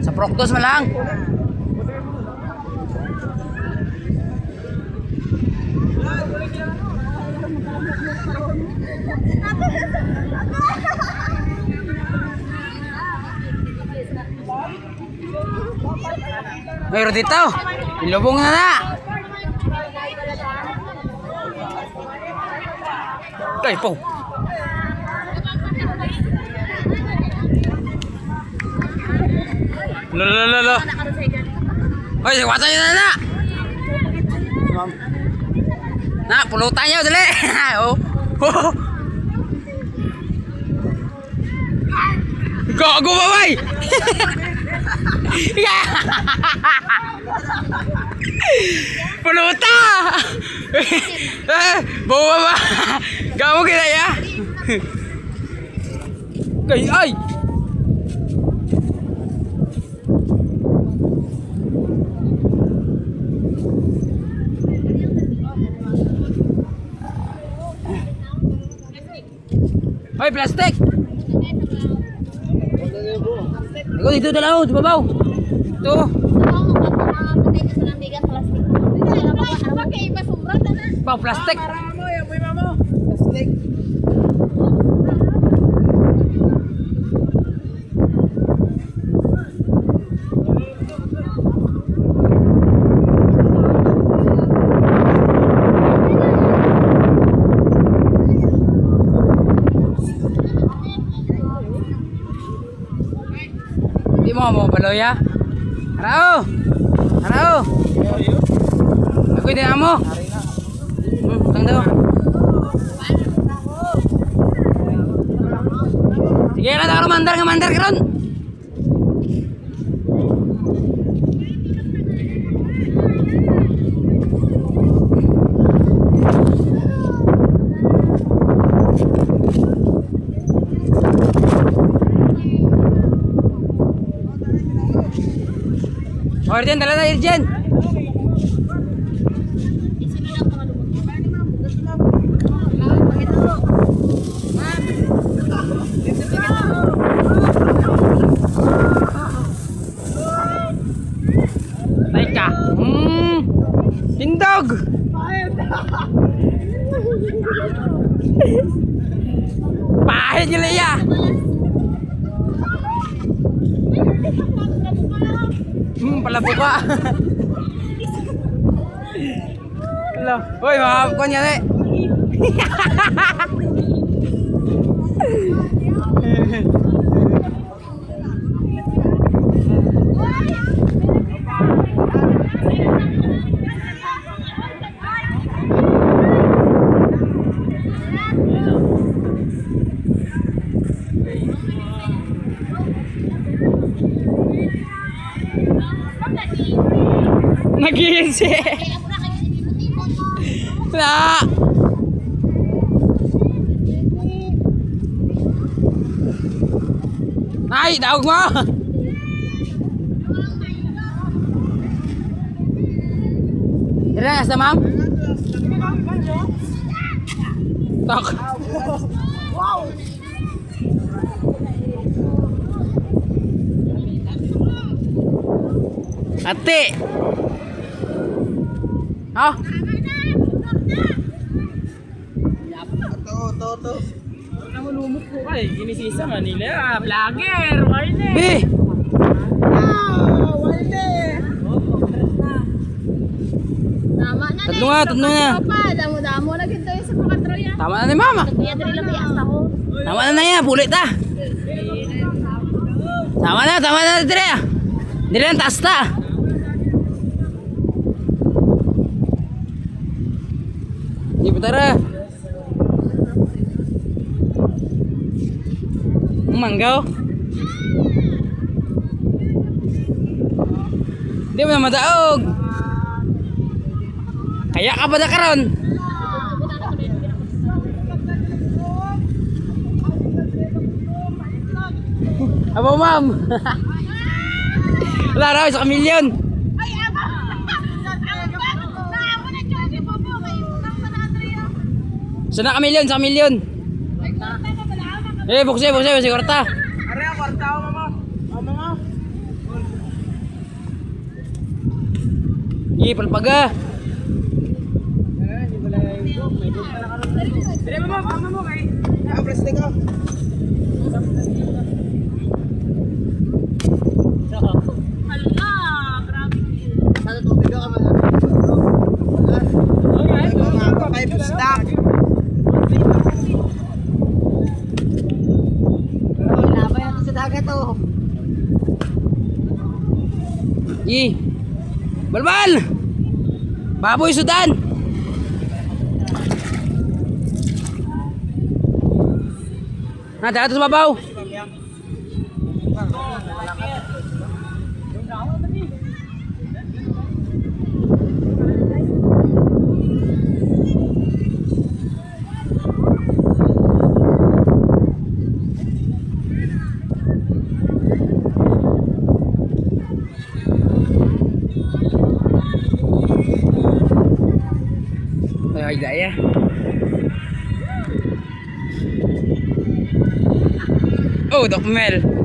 Sa Proctos man lang. Mayroon dito. Ilubong na na. Ay po. Lolo. Hoy, wasa niyo na. Na, pulutan niyo dali. Oh. Gago ba bay? Puluta. Bawa ba? Gago kita ya. Kay ay. Hoy, plastic. Ikaw dito dalaw, di babaw. Ito. Pau plastic. Plastic. Di mo baloya? Arao. Aku din amo. Tang daw. Sige na daw mandar karon. Irjen, dala na Irjen. Naik ka. Tindog. Pahit nyo liya. Pala buka. Hello. Hoy, maaf ko niya eh. Nag-iinsi. Na. Ay, daog mo. Dira sa ma'am. Tak. Wow. Ate. Oh. Toto. Namulumot po kay ginisisa Manila. Vlogger, wala. Be. Wala. Tama na. Tatlo nga. Damo-damo na gito sa pakatroya. Tama na ni mama. Kaya diri lang asta ko. Tama na yan, pulit ta. Tama na dire. Dire ang taas ta. Di putara. Manggaw. Di mo na madaog. Kaya ka ba na karon? Aba ma'am. Wala raw sa kamilyon. Sana kamilyon, sa kamilyon. Eh, bukse, sigurta. Are, kwarta ako, mama. Mama. Palpaga. Dire, mama mo kay. Plastic ako. Hala, grabe. Sana tubig ka man. Okay, stop. Labay natin sa dagat oh. Balbal! Baboy sudan! Dagat sa babaw. Ay, gaya. Oh, Doc Mel.